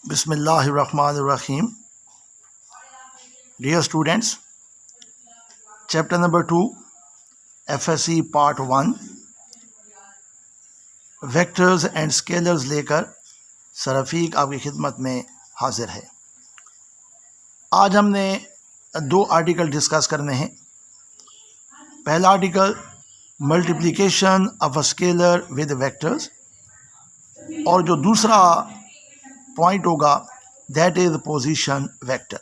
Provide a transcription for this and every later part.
Bismillahirrahmanirrahim. Dear students, chapter number 2, FSC part 1, vectors and scalars लेकर सरफीक आपकी खिदमत में हाजिर है। आज हमने दो आर्टिकल डिस्कस करने हैं। पहला article multiplication of a scalar with vectors, और जो दूसरा पॉइंट होगा that is position vector.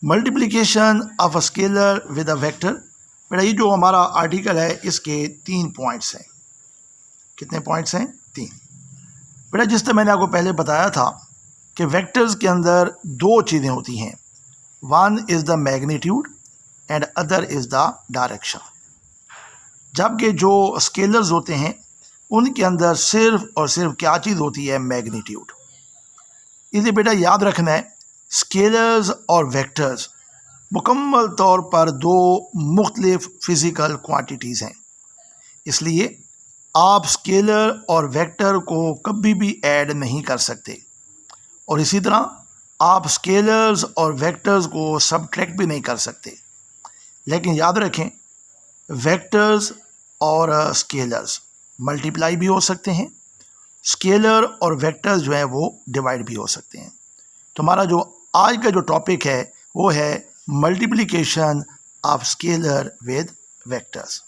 Multiplication of a scalar with a vector, बेटा ये जो हमारा आर्टिकल है इसके 3 पॉइंट्स हैं। कितने पॉइंट्स हैं? 3। बेटा जिस तरह मैंने आपको पहले बताया था कि वेक्टर्स के अंदर 2 चीज़ें होती हैं, one is the magnitude and other is the direction. जबकि जो स्केलर्स होते हैं उनके अंदर सिर्फ और सिर्फ क्या चीज़ होती है? मैग्नीट्यूड। इसे बेटा याद रखना है, स्केलर्स और वेक्टर्स मुकम्मल तौर पर 2 मुख्तलिफ फ़िज़िकल क्वांटिटीज़ हैं। इसलिए आप स्केलर और वेक्टर को कभी भी ऐड नहीं कर सकते, और इसी तरह आप स्केलर्स और वेक्टर्स को सबट्रैक्ट भी नहीं कर सकते। लेकिन याद रखें, वेक्टर्स और स्केलर्स मल्टीप्लाई भी हो सकते हैं, स्केलर और वेक्टर्स जो हैं वो डिवाइड भी हो सकते हैं। तो हमारा जो आज का जो टॉपिक है वो है multiplication of scalar with vectors.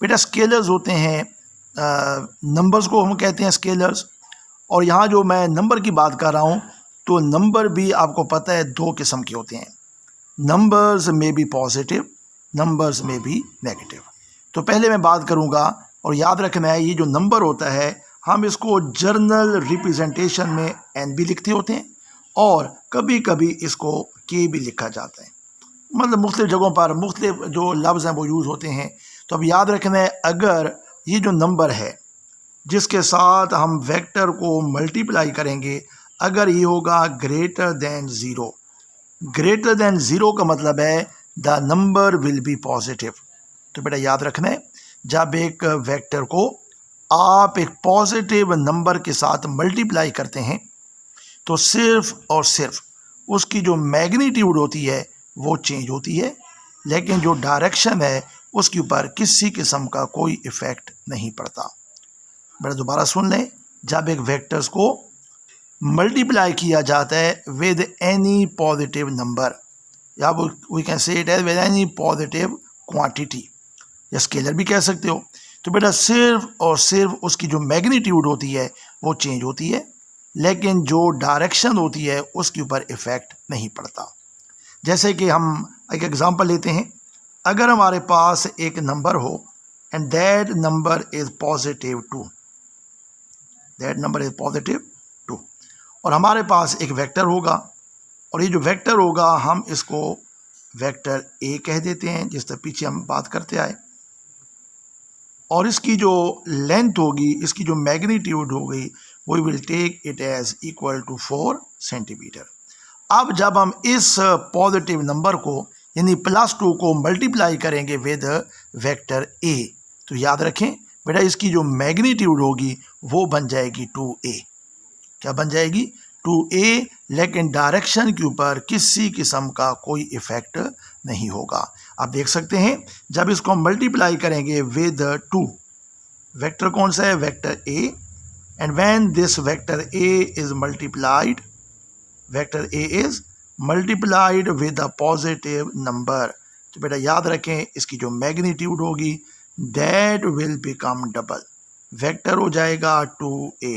बेटा स्केलर्स होते हैं, नंबर्स को हम कहते हैं स्केलर्स, और यहाँ जो मैं नंबर की बात कर रहा हूँ तो नंबर भी आपको पता है 2 किस्म के होते हैं। नंबर्स में भी पॉजिटिव, नंबर्स में भी नेगेटिव। तो पहले मैं बात करूँगा, और याद रखना है ये जो नंबर होता है हम इसको जर्नल रिप्रेजेंटेशन में एन भी लिखते होते हैं, और कभी कभी इसको के भी लिखा जाता है। मतलब मुख्तलिफ जगहों पर मुख्तलिफ जो लफ्ज़ हैं वो यूज़ होते हैं। तो अब याद रखना है, अगर ये जो नंबर है जिसके साथ हम वेक्टर को मल्टीप्लाई करेंगे, अगर ये होगा ग्रेटर दैन 0, ग्रेटर दैन 0 का मतलब है the number will be positive. तो बेटा याद रखना है, जब एक वेक्टर को आप एक पॉजिटिव नंबर के साथ मल्टीप्लाई करते हैं तो सिर्फ और सिर्फ उसकी जो मैग्नीट्यूड होती है वो चेंज होती है, लेकिन जो डायरेक्शन है उसके ऊपर किसी किस्म का कोई इफ़ेक्ट नहीं पड़ता। बेटा दोबारा सुन लें, जब एक वेक्टर्स को मल्टीप्लाई किया जाता है विद एनी पॉजिटिव नंबर, या we can say it as with any positive quantity, या स्केलर भी कह सकते हो, तो बेटा सिर्फ और सिर्फ उसकी जो मैग्नीट्यूड होती है वो चेंज होती है, लेकिन जो डायरेक्शन होती है उसके ऊपर इफ़ेक्ट नहीं पड़ता। जैसे कि हम एक एग्ज़ाम्पल लेते हैं, अगर हमारे पास एक नंबर हो and that number is positive 2, that number is positive 2, और हमारे पास एक वेक्टर होगा, और ये जो वेक्टर होगा हम इसको वेक्टर ए कह देते हैं, जिस तरह पीछे हम बात करते आए, और इसकी जो लेंथ होगी, इसकी जो मैग्नीट्यूड होगी, we will take it as equal to 4 centimetre. अब जब हम इस पॉजिटिव नंबर को यानी +2 को मल्टीप्लाई करेंगे विद वेक्टर ए, तो याद रखें बेटा इसकी जो मैग्नीट्यूड होगी वो बन जाएगी 2a। क्या बन जाएगी? 2a, लेकिन डायरेक्शन के ऊपर किसी किस्म का कोई इफ़ेक्ट नहीं होगा। आप देख सकते हैं, जब इसको हम मल्टीप्लाई करेंगे विद 2, वेक्टर कौन सा है? Vector a, and when this vector a is multiplied, vector a is multiplied with a positive number, तो बेटा याद रखें इसकी जो मैग्नीट्यूड होगी that will become double, vector हो जाएगा 2a,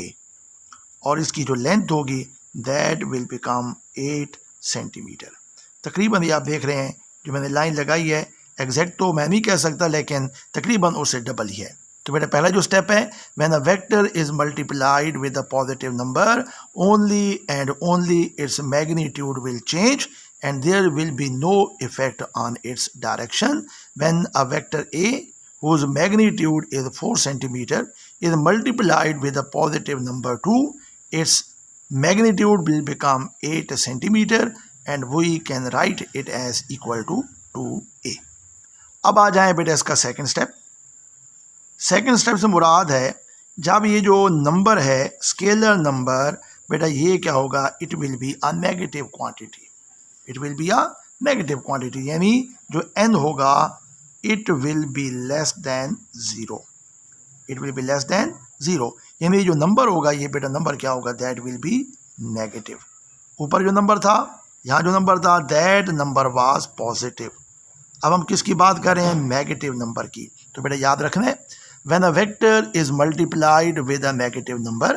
और इसकी जो लेंथ होगी दैट विल बिकम 8 सेंटीमीटर। तकरीबन ये आप देख रहे हैं जो मैंने लाइन लगाई है, एग्जैक्ट तो मैं नहीं कह सकता लेकिन तकरीबन उससे डबल ही है। तो बेटा पहला जो स्टेप है, when a vector is multiplied with a positive number only and only its magnitude will change and there will be no effect on its direction. When a vector A whose magnitude is 4 centimeter is multiplied with a positive number 2, its magnitude will become 8 centimeter and we can write it as equal to 2a। अब आ जाए बेटा इसका second step. Second step से मुराद है जब ये जो number है स्केलर नंबर बेटा ये क्या होगा, it will be a negative quantity, it will be a negative quantity, यानी जो n होगा it will be less than zero, it will be less than zero, यानी जो नंबर होगा ये बेटा नंबर क्या होगा, दैट विल बी नेगेटिव। ऊपर जो नंबर था, यहाँ जो नंबर था, दैट नंबर वाज पॉजिटिव। अब हम किसकी बात कर रहे हैं, नेगेटिव नंबर की। तो बेटा याद रखना है, when a vector is multiplied with a negative number,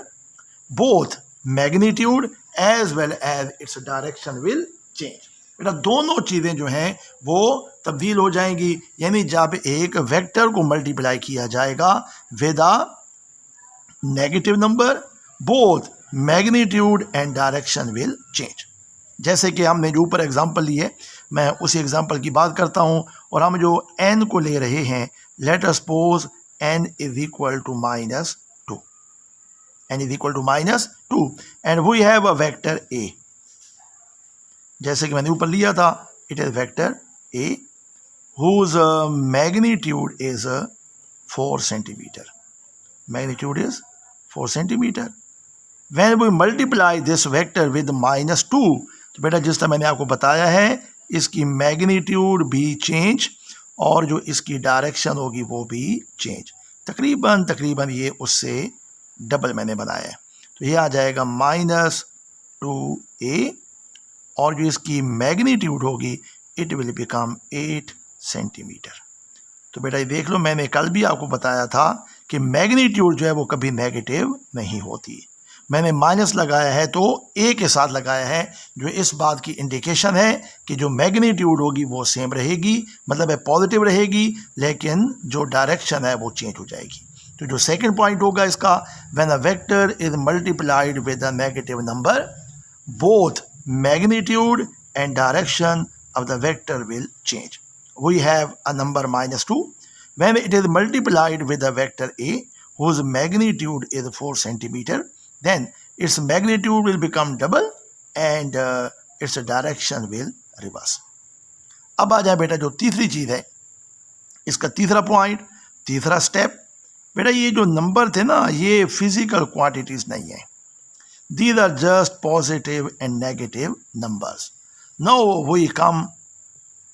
both magnitude as well as its direction will change. बेटा दोनों चीज़ें जो हैं वो तब्दील हो जाएंगी, यानी जब एक वेक्टर को मल्टीप्लाई किया जाएगा with a negative number, both magnitude and direction will change. जैसे कि हमने जो ऊपर एग्जांपल लिए, मैं उसी एग्जांपल की बात करता हूं, और हम जो n को ले रहे हैं, let us suppose n is equal to -2, n is equal to -2 and we have a vector a। जैसे कि मैंने ऊपर लिया था, it is vector a whose magnitude is 4 centimeter, magnitude is 4 centimeter। when we multiply this vector with -2, तो बेटा जिस तरह मैंने आपको बताया है, इसकी मैग्नीट्यूड भी चेंज और जो इसकी डायरेक्शन होगी वो भी चेंज, तकरीबन ये उससे डबल मैंने बनाया है। तो ये आ जाएगा -2a और जो इसकी मैग्नीट्यूड होगी इट विल बिकम 8 सेंटीमीटर। तो बेटा ये देख लो, मैंने कल भी आपको बताया था कि मैग्नीट्यूड जो है वो कभी नेगेटिव नहीं होती। मैंने माइनस लगाया है तो ए के साथ लगाया है, जो इस बात की इंडिकेशन है कि जो मैग्नीट्यूड होगी वो सेम रहेगी, मतलब है पॉजिटिव रहेगी, लेकिन जो डायरेक्शन है वो चेंज हो जाएगी। तो जो सेकंड पॉइंट होगा इसका, when a vector is multiplied with a negative number, both magnitude and direction of the vector will change. We have a number -2. When it is multiplied with the vector a whose magnitude is 4 centimeter, then its magnitude will become double and its direction will reverse. अब आ जाए बेटा जो तीसरी चीज़ है, इसका तीसरा point, तीसरा step. बेटा ये जो नंबर थे ना, ये फिजिकल क्वांटिटीज नहीं है, these are just positive and negative numbers. Now we come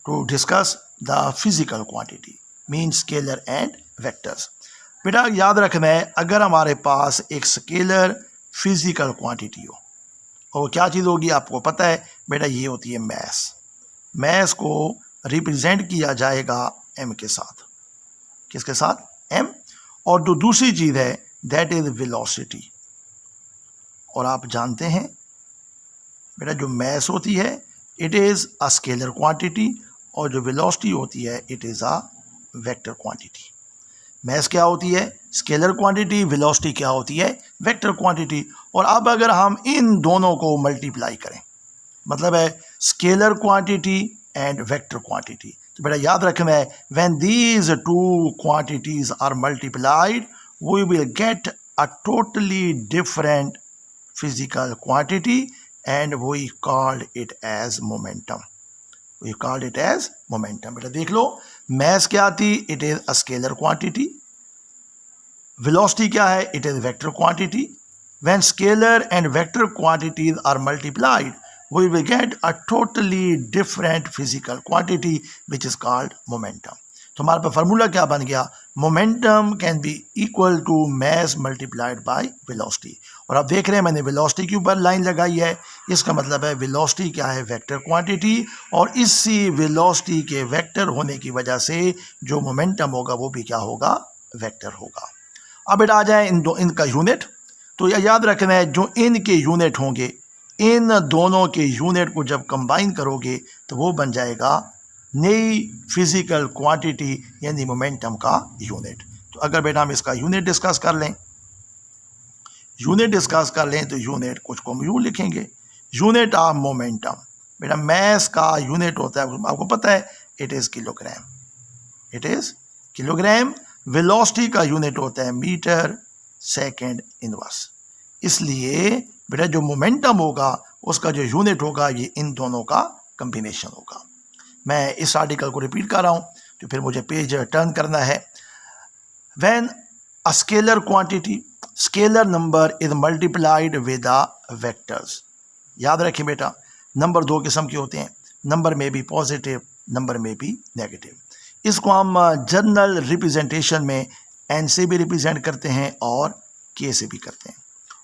to discuss the physical quantity, means scalar and vectors. बेटा याद रखना है, अगर हमारे पास एक स्केलर फिजिकल क्वांटिटी हो, और क्या चीज़ होगी आपको पता है बेटा, ये होती है मैस। मैस को रिप्रेजेंट किया जाएगा m के साथ, किसके साथ, m। और जो दूसरी चीज़ है दैट इज वेलोसिटी। और आप जानते हैं बेटा जो मैस होती है it is a scalar quantity, और जो वेलोसिटी होती है it is a vector quantity. Mass क्या होती है, स्केलर क्वांटिटी, वेलोसिटी क्या होती है, वेक्टर क्वांटिटी। और अब अगर हम इन दोनों को मल्टीप्लाई करें, मतलब है scalar quantity and vector quantity, तो बेटा याद रखना है, when these two quantities are multiplied we will get a totally different physical quantity and we called it as momentum. We called it as momentum. बेटा देख लो, mass क्या थी, it is a scalar quantity. Velocity क्या है, it is vector quantity. When scalar and vector quantities are multiplied, we will get a totally different physical quantity which is called momentum. तो हमारे पास formula क्या बन गया, momentum can be equal to mass multiplied by velocity. और आप देख रहे हैं मैंने वेलोसिटी के ऊपर लाइन लगाई है, इसका मतलब है वेलोसिटी क्या है, वेक्टर क्वांटिटी, और इसी वेलोसिटी के वेक्टर होने की वजह से जो मोमेंटम होगा वो भी क्या होगा, वेक्टर होगा। अब बेटा आ जाए इनका यूनिट। तो याद रखना है, जो इनके यूनिट होंगे, इन दोनों के यूनिट को जब कंबाइन करोगे तो वो बन जाएगा नई फिजिकल क्वांटिटी, यानी मोमेंटम का यूनिट। तो अगर बेटा हम इसका यूनिट डिस्कस कर लें, तो यूनिट कुछ को हम यूँ लिखेंगे, यूनिट ऑफ मोमेंटम। बेटा मैस का यूनिट होता है, आपको पता है, it is kilogram, it is kilogram. Velocity का यूनिट होता है मीटर सेकेंड इनवर्स। इसलिए बेटा जो मोमेंटम होगा उसका जो यूनिट होगा ये इन दोनों का कम्बिनेशन होगा। मैं इस आर्टिकल को रिपीट कर रहा हूँ, तो फिर मुझे पेज टर्न करना है। When a scalar quantity, scalar number is multiplied with the vectors. याद रखें बेटा, नंबर दो किस्म के होते हैं, नंबर में भी पॉजिटिव, नंबर में भी नेगेटिव। इसको हम जनरल रिप्रेजेंटेशन में एन से भी रिप्रेजेंट करते हैं और के से भी करते हैं।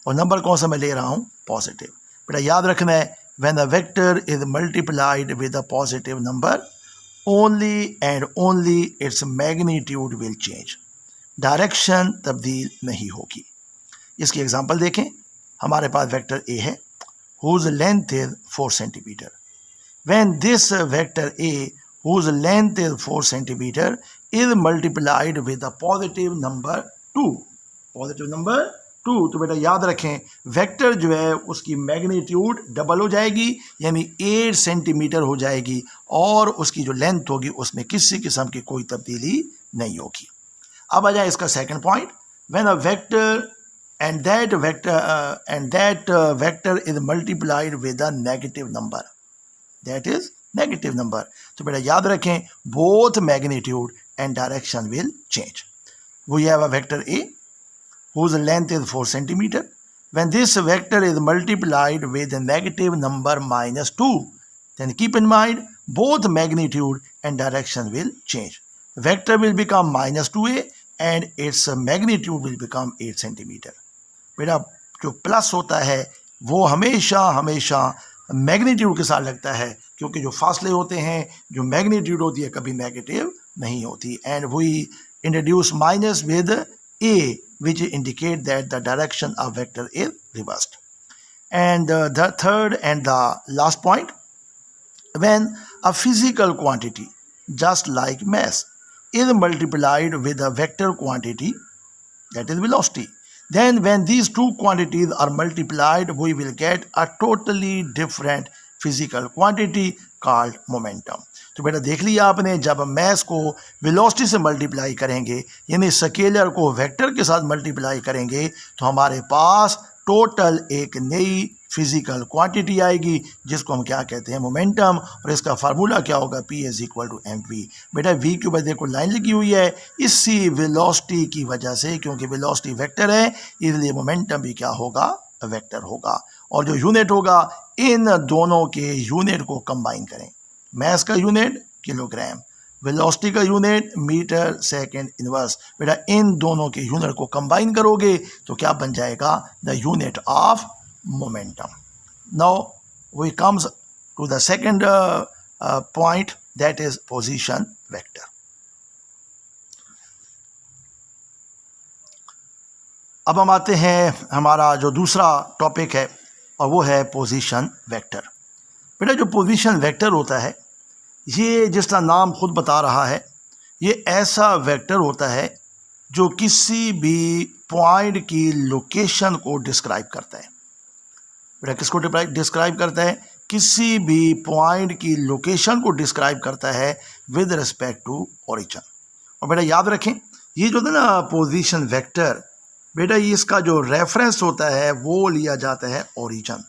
और नंबर कौन सा मैं ले रहा हूँ? पॉजिटिव। बेटा याद रखना है, when the vector is multiplied with a positive number only and only its magnitude will change, direction तब्दील नहीं होगी। इसकी एग्जांपल देखें, हमारे पास वेक्टर ए है whose length is 4 centimeter. When this vector A whose length is 4 centimeter is multiplied with a positive number 2, positive number 2, तो बेटा याद रखें वेक्टर जो है उसकी मैग्नीट्यूड डबल हो जाएगी, यानी 8 सेंटीमीटर हो जाएगी, और उसकी जो लेंथ होगी उसमें किसी किस्म की कोई तब्दीली नहीं होगी। अब आ जाए इसका second point, when a vector and that vector is multiplied with a negative number, that is negative number, तो बेटा याद रखें both magnitude and direction will change. We have a vector A whose length is 4 centimeter. When this vector is multiplied with a negative number -2, then keep in mind both magnitude and direction will change. Vector will become -2a and its magnitude will become 8 centimeter. बेटा जो plus होता है वो हमेशा हमेशा magnitude के साथ लगता है, क्योंकि जो फासले होते हैं, जो मैग्नीट्यूड होती है कभी नेगेटिव नहीं होती। And we introduce minus with A which indicate that the direction of vector is reversed. And the third and the last point, when a physical quantity just like mass is multiplied with a vector quantity, that is velocity, then when these two quantities are multiplied we will get a totally different physical quantity called momentum. तो बेटा देख लिया आपने, जब mess को velocity से multiply करेंगे, यानी स्केलर को वेक्टर के साथ मल्टीप्लाई करेंगे, तो हमारे पास टोटल एक नई फिजिकल क्वांटिटी आएगी जिसको हम क्या कहते हैं? मोमेंटम। और इसका फार्मूला क्या होगा? P is equal to mv। बेटा v के ऊपर देखो लाइन लगी हुई है, इसी वेलोसिटी की वजह से, क्योंकि वेलोसिटी वेक्टर है इसलिए मोमेंटम भी क्या होगा? वेक्टर होगा। और जो यूनिट होगा, इन दोनों के यूनिट को कंबाइन करें, मैस का यूनिट किलोग्राम, वेलोसिटी का यूनिट मीटर सेकंड इनवर्स। बेटा इन दोनों के यूनिट को कंबाइन करोगे तो क्या बन जाएगा? The unit of momentum. Now we comes to the second point, that is position vector. अब हम आते हैं, हमारा जो दूसरा टॉपिक है और वो है पोजीशन वेक्टर। बेटा जो पोजीशन वेक्टर होता है, ये जिसका नाम खुद बता रहा है, ये ऐसा वेक्टर होता है जो किसी भी पॉइंट की लोकेशन को डिस्क्राइब करता है। बेटा किसको डिस्क्राइब करता है? किसी भी पॉइंट की लोकेशन को डिस्क्राइब करता है विद रिस्पेक्ट टू ओरिजिन। और बेटा याद रखें, ये जो है ना पोजीशन वेक्टर, बेटा ये इसका जो रेफरेंस होता है वो लिया जाता है ओरिजिन।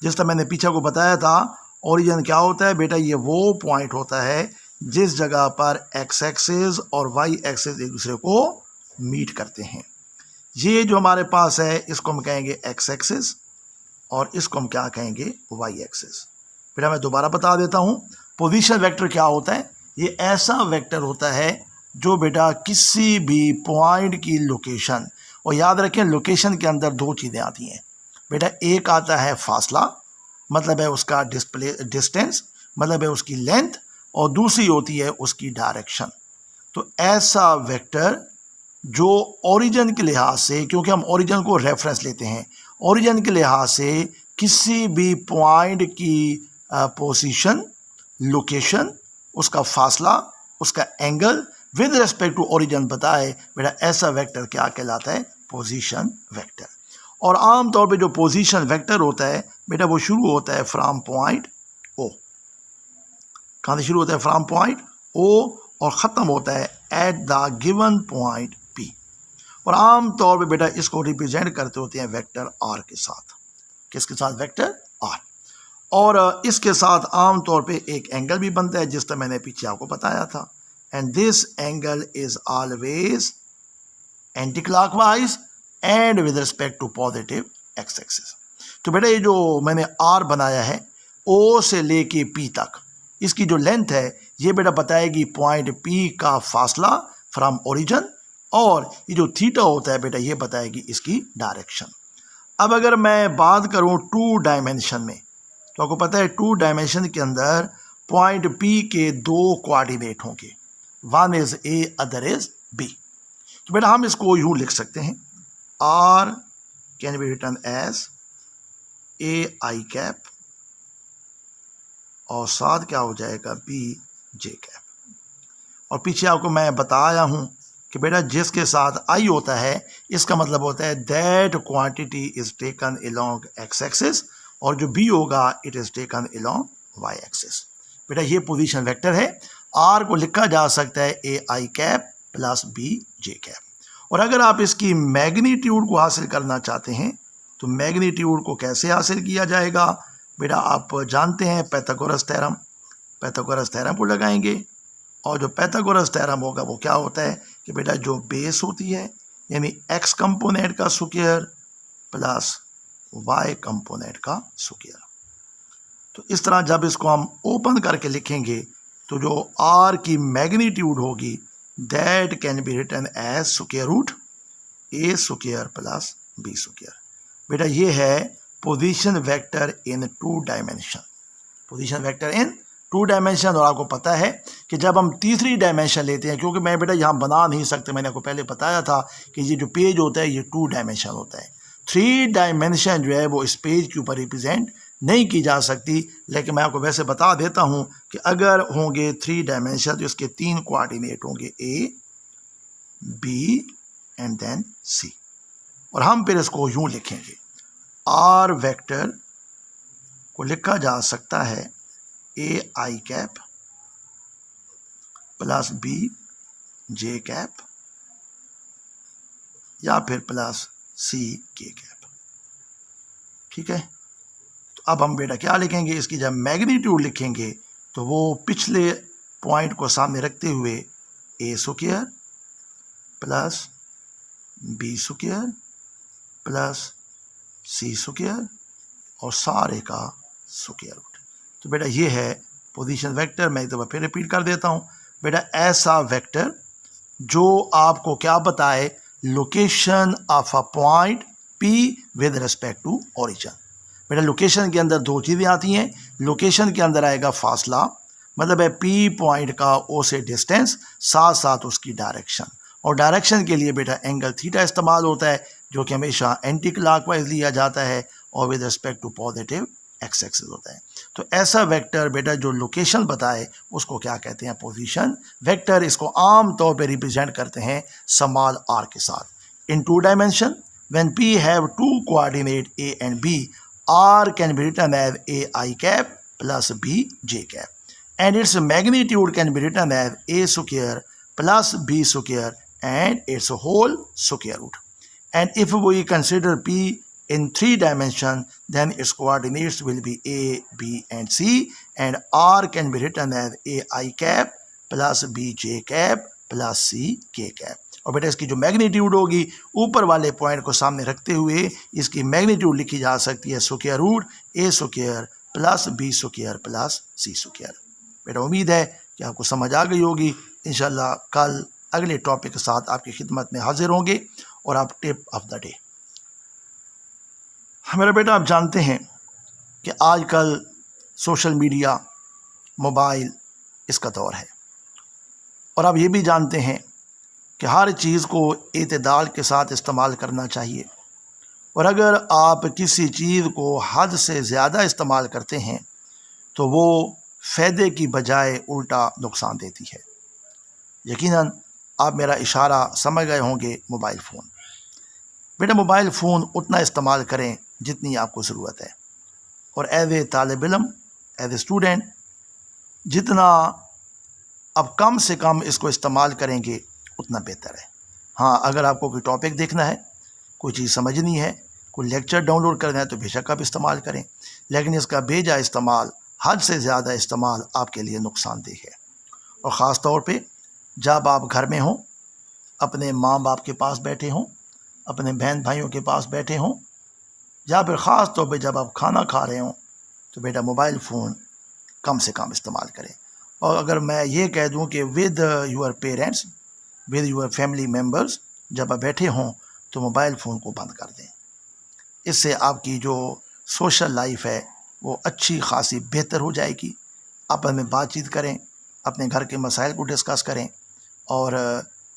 जिस तरह मैंने पीछे को बताया था, ओरिजिन क्या होता है? बेटा ये वो पॉइंट होता है जिस जगह पर एक्स एक्सिस और वाई एक्सिस एक दूसरे को मीट करते हैं। ये जो हमारे पास है इसको हम कहेंगे एक्स एक्सिस और इसको हम क्या कहेंगे? Y axis. फिर मैं दोबारा बता देता हूँ, पोजीशन वेक्टर क्या होता है? ये ऐसा वेक्टर होता है जो बेटा किसी भी पॉइंट की लोकेशन, और याद रखें लोकेशन के अंदर दो चीज़ें आती हैं बेटा, एक आता है फासला, मतलब है उसका डिस्टेंस, मतलब है उसकी लेंथ, और दूसरी होती है उसकी डायरेक्शन। तो ऐसा वेक्टर जो ओरिजिन के लिहाज से, क्योंकि हम ओरिजिन को रेफरेंस लेते हैं, ओरिजिन के लिहाज से किसी भी पॉइंट की पोजीशन, लोकेशन, उसका फासला, उसका angle with respect to origin बताए, बेटा ऐसा वेक्टर क्या कहलाता है? Position vector. और आम तौर पे जो पोजीशन वेक्टर होता है बेटा वो शुरू होता है फ्रॉम पॉइंट ओ। कहाँ से शुरू होता है? फ्रॉम पॉइंट ओ, और ख़त्म होता है at the given point P. और आम तौर पे बेटा इसको रिप्रेजेंट करते होते हैं वेक्टर आर के साथ। किसके साथ? Vector R. और इसके साथ आम तौर पे एक एंगल भी बनता है, जिस तरह मैंने पीछे आपको बताया था। And this angle is always anti clockwise and with respect to positive X axis. तो बेटा ये जो मैंने आर बनाया है ओ से लेके पी तक, इसकी जो लेंथ है ये बेटा बताएगी पॉइंट पी का फासला फ्रॉम ओरिजिन, और ये जो थीटा होता है बेटा ये बताएगी इसकी डायरेक्शन। अब अगर मैं बात करूं टू डायमेंशन में, तो आपको पता है टू डायमेंशन के अंदर पॉइंट पी के दो कोऑर्डिनेट होंगे, one is A other is B. तो बेटा हम इसको यूं लिख सकते हैं, R can be written as A I cap और साथ क्या हो जाएगा बी जे कैप। और पीछे आपको मैं बताया हूं कि बेटा जिसके साथ आई होता है इसका मतलब होता है that quantity is taken along X axis, और जो बी होगा it is taken along Y axis. बेटा ये पोजीशन वेक्टर है, आर को लिखा जा सकता है a I cap plus b j cap. और अगर आप इसकी मैग्नीट्यूड को हासिल करना चाहते हैं तो मैग्नीट्यूड को कैसे हासिल किया जाएगा? बेटा आप जानते हैं पाइथागोरस थ्योरम, पाइथागोरस थ्योरम को लगाएंगे, और जो पाइथागोरस थ्योरम होगा वो क्या होता है कि बेटा जो बेस होती है यानी एक्स कंपोनेंट का स्क्वायर प्लस वाई कंपोनेंट का स्क्वायर। तो इस तरह जब इसको हम ओपन करके लिखेंगे तो जो आर की मैग्नीट्यूड होगी that can be written as square root A square plus B square. बेटा ये है position vector in two dimension, position vector in two dimension. और आपको पता है कि जब हम तीसरी डायमेंशन लेते हैं, क्योंकि मैं बेटा यहाँ बना नहीं सकते, मैंने आपको पहले बताया था कि ये जो पेज होता है ये टू डायमेंशन होता है, थ्री डायमेंशन जो है वो इस पेज के ऊपर रिप्रेजेंट नहीं की जा सकती। लेकिन मैं आपको वैसे बता देता हूँ कि अगर होंगे थ्री डायमेंशन तो इसके तीन कोऑर्डिनेट होंगे ए बी एंड देन सी, और हम फिर इसको यूं लिखेंगे, आर वेक्टर को लिखा जा सकता है a I cap plus b j cap या फिर प्लस सी के कैप। ठीक है, तो अब हम बेटा क्या लिखेंगे, इसकी जब मैग्नीट्यूड लिखेंगे तो वो पिछले पॉइंट को सामने रखते हुए a square plus B square plus c square और सारे का स्क्वायर रूट। तो बेटा ये है पोजीशन वेक्टर। मैं एक दफ़ा फिर रिपीट कर देता हूँ, बेटा ऐसा वेक्टर जो आपको क्या बताए, location of a point P with respect to origin. बेटा लोकेशन के अंदर दो चीज़ें आती हैं, लोकेशन के अंदर आएगा फासला, मतलब है पी पॉइंट का ओ से डिस्टेंस, साथ साथ उसकी डायरेक्शन, और डायरेक्शन के लिए बेटा एंगल थीटा इस्तेमाल होता है जो कि हमेशा एंटी क्लॉकवाइज लिया जाता है और with respect to positive X axis होता है। तो ऐसा वेक्टर बेटा जो लोकेशन बताए उसको क्या कहते हैं, पोजीशन वेक्टर। इसको आम तौर पे रिप्रेजेंट करते हैं स्मॉल आर के साथ। In two dimension when p have two coordinate a and b, r can be written as A I cap plus b j cap, and its magnitude can be written as a square plus b square and its whole square root. And if we consider p in three dimensions, then its coordinates will be a, b and c, and r can be written as a I cap plus b j cap plus c k cap. और बेटा इसकी जो magnitude होगी ऊपर वाले point को सामने रखते हुए इसकी मैग्नीट्यूड लिखी जा सकती है स्क्वायर रूट ए square plus B square plus c square. बेटा उम्मीद है कि आपको समझ आ गई होगी। इंशाल्लाह कल अगले टॉपिक के साथ आपकी खिदमत में हाजिर होंगे। और आप टिप ऑफ द डे, मेरा बेटा आप जानते हैं कि आजकल सोशल मीडिया, मोबाइल इसका दौर है, और आप ये भी जानते हैं कि हर चीज़ को एतदाल के साथ इस्तेमाल करना चाहिए, और अगर आप किसी चीज़ को हद से ज़्यादा इस्तेमाल करते हैं तो वो फ़ायदे की बजाय उल्टा नुकसान देती है। यकीनन आप मेरा इशारा समझ गए होंगे, मोबाइल फ़ोन। बेटा मोबाइल फ़ोन उतना इस्तेमाल करें जितनी आपको ज़रूरत है, और एज ए तालिब इल्म, एज ए स्टूडेंट, जितना अब कम से कम इसको इस्तेमाल करेंगे उतना बेहतर है। हाँ, अगर आपको कोई टॉपिक देखना है, कोई चीज़ समझनी है, कोई लेक्चर डाउनलोड करना है तो बेशक आप इस्तेमाल करें, लेकिन इसका बेजा इस्तेमाल, हद से ज़्यादा इस्तेमाल आपके लिए नुकसानदेह है। और ख़ास तौर पे जब आप घर में हों, अपने माँ बाप के पास बैठे हों, अपने बहन भाइयों के पास बैठे हों, या फिर ख़ास तौर पे जब आप खाना खा रहे हों, तो बेटा मोबाइल फ़ोन कम से कम इस्तेमाल करें। और अगर मैं ये कह दूं कि with your parents, with your family members, जब आप बैठे हों तो मोबाइल फ़ोन को बंद कर दें। इससे आपकी जो सोशल लाइफ है वो अच्छी खासी बेहतर हो जाएगी। आपस में बातचीत करें, अपने घर के मसाइल को डिस्कस करें, और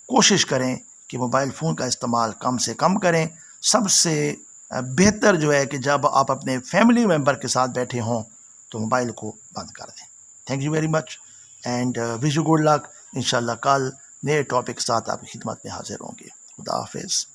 कोशिश करें कि मोबाइल फ़ोन का इस्तेमाल कम से कम करें। सबसे बेहतर जो है कि जब आप अपने फैमिली मेम्बर के साथ बैठे हों तो मोबाइल को बंद कर दें। Thank you very much and wish you good luck. इंशाल्लाह कल नए टॉपिक के साथ आपकी खिदमत में हाजिर होंगे। खुदा हाफिज़।